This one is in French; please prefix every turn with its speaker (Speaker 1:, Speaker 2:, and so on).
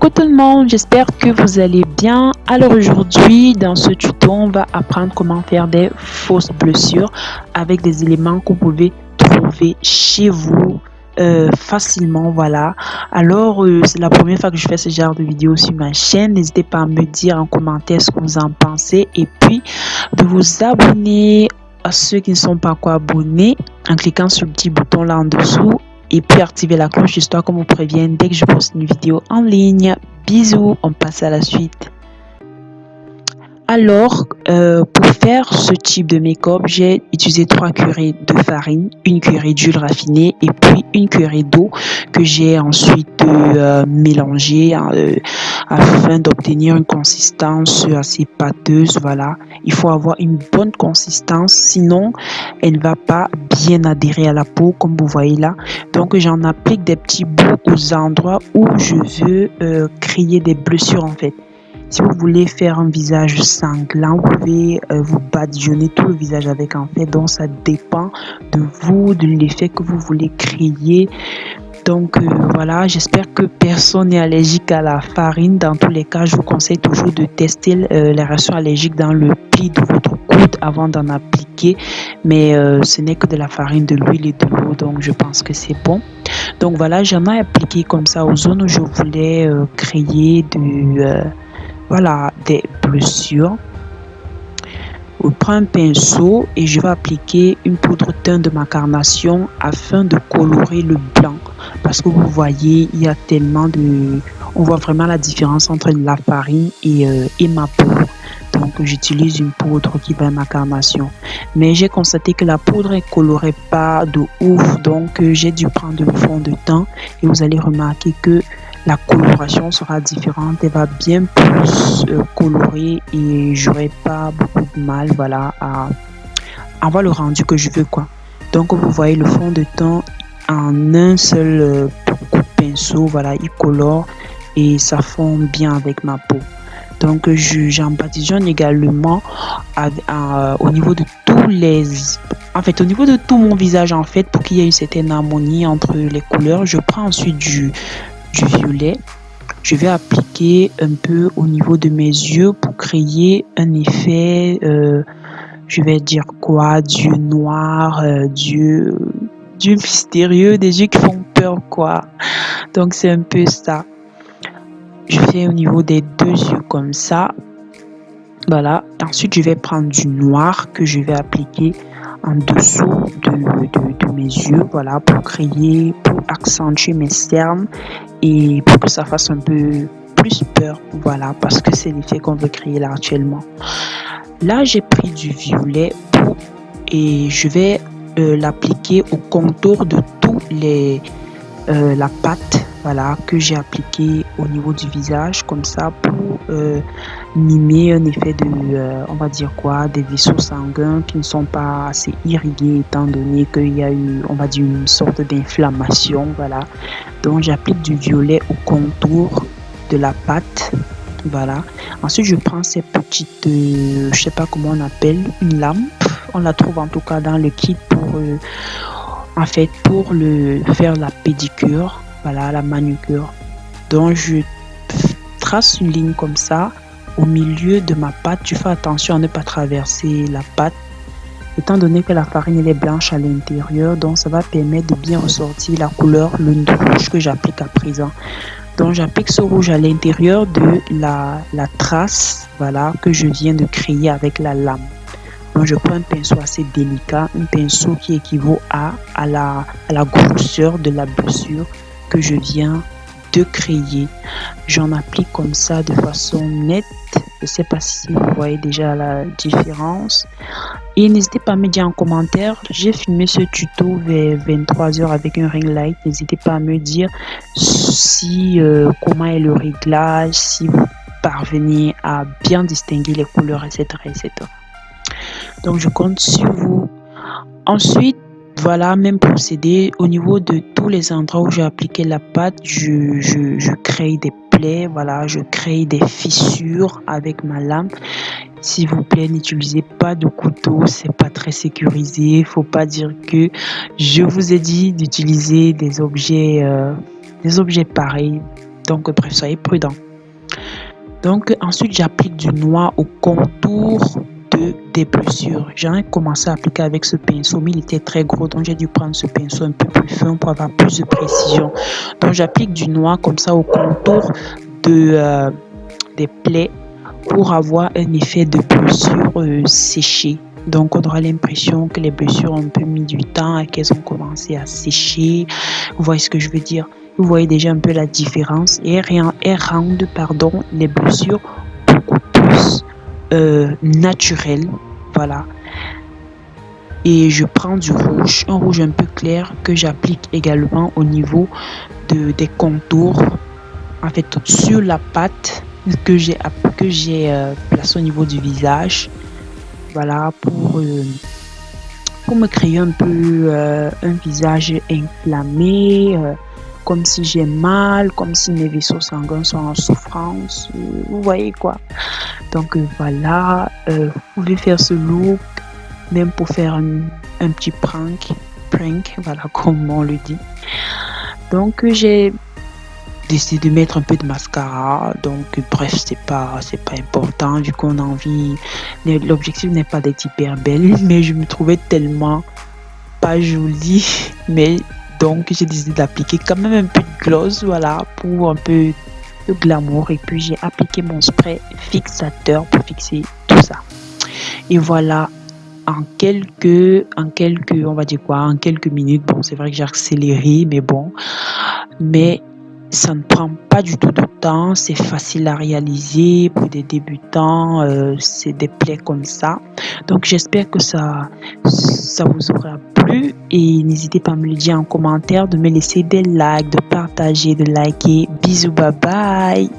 Speaker 1: Coucou tout le monde, j'espère que vous allez bien. Alors aujourd'hui, dans ce tuto, on va apprendre comment faire des fausses blessures avec des éléments que vous pouvez trouver chez vous facilement. Voilà. Alors, c'est la première fois que je fais ce genre de vidéo sur ma chaîne. N'hésitez pas à me dire en commentaire ce que vous en pensez et puis de vous abonner à ceux qui ne sont pas encore abonnés en cliquant sur le petit bouton là en dessous. Et puis activer la cloche histoire qu'on vous prévienne dès que je poste une vidéo en ligne. Bisous, on passe à la suite. Alors, pour faire ce type de make-up, j'ai utilisé 3 cuillerées de farine, une cuillerée d'huile raffinée et puis une cuillerée d'eau que j'ai ensuite mélangée afin d'obtenir une consistance assez pâteuse. Voilà, il faut avoir une bonne consistance, sinon elle ne va pas bien adhérer à la peau comme vous voyez là. Donc j'en applique des petits bouts aux endroits où je veux créer des blessures en fait. Si vous voulez faire un visage sanglant, vous pouvez vous badigeonner tout le visage avec en fait. Donc ça dépend de vous, de l'effet que vous voulez créer. Donc voilà, j'espère que personne n'est allergique à la farine. Dans tous les cas, je vous conseille toujours de tester les réactions allergiques dans le pli de votre coude avant d'en appliquer. Mais ce n'est que de la farine, de l'huile et de l'eau, donc je pense que c'est bon. Donc voilà, j'en ai appliqué comme ça aux zones où je voulais créer voilà, des blessures. Je prends un pinceau et je vais appliquer une poudre teint de ma carnation afin de colorer le blanc. Parce que vous voyez, il y a tellement de... On voit vraiment la différence entre la farine et ma peau. Donc j'utilise une poudre qui va à ma carnation. Mais j'ai constaté que la poudre ne colorait pas de ouf. Donc j'ai dû prendre le fond de teint. Et vous allez remarquer que la coloration sera différente, elle va bien plus colorer et j'aurai pas beaucoup de mal voilà à avoir le rendu que je veux quoi. Donc vous voyez le fond de teint en un seul coup de pinceau, voilà, il colore et ça fond bien avec ma peau. Donc j'en badigeonne également au niveau de tous les au niveau de tout mon visage en fait pour qu'il y ait une certaine harmonie entre les couleurs. Je prends ensuite du violet, je vais appliquer un peu au niveau de mes yeux pour créer un effet, je vais dire quoi, d'yeux noirs, d'yeux mystérieux, des yeux qui font peur quoi. Donc c'est un peu ça. Je fais au niveau des deux yeux comme ça. Voilà. Ensuite je vais prendre du noir que je vais appliquer en dessous de mes yeux, voilà, pour accentuer mes cernes et pour que ça fasse un peu plus peur, voilà, parce que c'est l'effet qu'on veut créer là actuellement. Là j'ai pris du violet et je vais l'appliquer au contour de tous la pâte, voilà, que j'ai appliqué au niveau du visage comme ça pour mimer un effet de on va dire quoi, des vaisseaux sanguins qui ne sont pas assez irrigués étant donné qu'il y a eu, on va dire, une sorte d'inflammation, voilà. Donc j'applique du violet au contour de la pâte, voilà. Ensuite je prends ces petites je sais pas comment on appelle, une lampe, on la trouve en tout cas dans le kit pour en fait pour faire la pédicure, voilà, la manucure. Donc je trace une ligne comme ça au milieu de ma pâte. Tu fais attention à ne pas traverser la pâte étant donné que la farine elle est blanche à l'intérieur, donc ça va permettre de bien ressortir la couleur, le rouge que j'applique à présent. Donc j'applique ce rouge à l'intérieur de la trace, voilà, que je viens de créer avec la lame. Donc je prends un pinceau assez délicat, un pinceau qui équivaut à la grosseur de la blessure que je viens de créer. J'en applique comme ça de façon nette. Je ne sais pas si vous voyez déjà la différence. Et n'hésitez pas à me dire en commentaire. J'ai filmé ce tuto vers 23h avec un ring light. N'hésitez pas à me dire si comment est le réglage, si vous parvenez à bien distinguer les couleurs, etc., etc. Donc je compte sur vous. Ensuite, voilà, même procédé au niveau de tous les endroits où j'ai appliqué la pâte, je crée des plaies, voilà, je crée des fissures avec ma lame. S'il vous plaît, n'utilisez pas de couteau, c'est pas très sécurisé. Faut pas dire que je vous ai dit d'utiliser des objets pareils. Donc bref, soyez prudent. Donc ensuite, j'applique du noir au contour des blessures. J'en ai commencé à appliquer avec ce pinceau, mais il était très gros, donc j'ai dû prendre ce pinceau un peu plus fin pour avoir plus de précision. Donc j'applique du noir comme ça au contour des plaies pour avoir un effet de blessure séchée. Donc on aura l'impression que les blessures ont un peu mis du temps et qu'elles ont commencé à sécher. Vous voyez ce que je veux dire? Vous voyez déjà un peu la différence et elles rendent les blessures beaucoup plus naturelles. Voilà. Et je prends du rouge, un rouge un peu clair que j'applique également au niveau des contours, en fait sur la pâte que j'ai placée au niveau du visage. Voilà, pour me créer un peu un visage inflammé, comme si j'ai mal, comme si mes vaisseaux sanguins sont en souffrance. Vous voyez quoi? Donc voilà, vous pouvez faire ce look même pour faire un petit prank, voilà comme on le dit. Donc j'ai décidé de mettre un peu de mascara. Donc bref, c'est pas important vu qu'on a envie. L'objectif n'est pas d'être hyper belle, mais je me trouvais tellement pas jolie. Mais donc j'ai décidé d'appliquer quand même un peu de gloss, voilà, pour un peu de glamour. Et puis j'ai appliqué mon spray fixateur pour fixer tout ça. Et voilà, en quelques, on va dire quoi, en quelques minutes. Bon, c'est vrai que j'ai accéléré, mais bon, mais ça ne prend pas du tout de temps, c'est facile à réaliser pour des débutants, c'est des plaies comme ça. Donc j'espère que ça vous aura plu et n'hésitez pas à me le dire en commentaire, de me laisser des likes, de partager, de liker. Bisous, bye bye.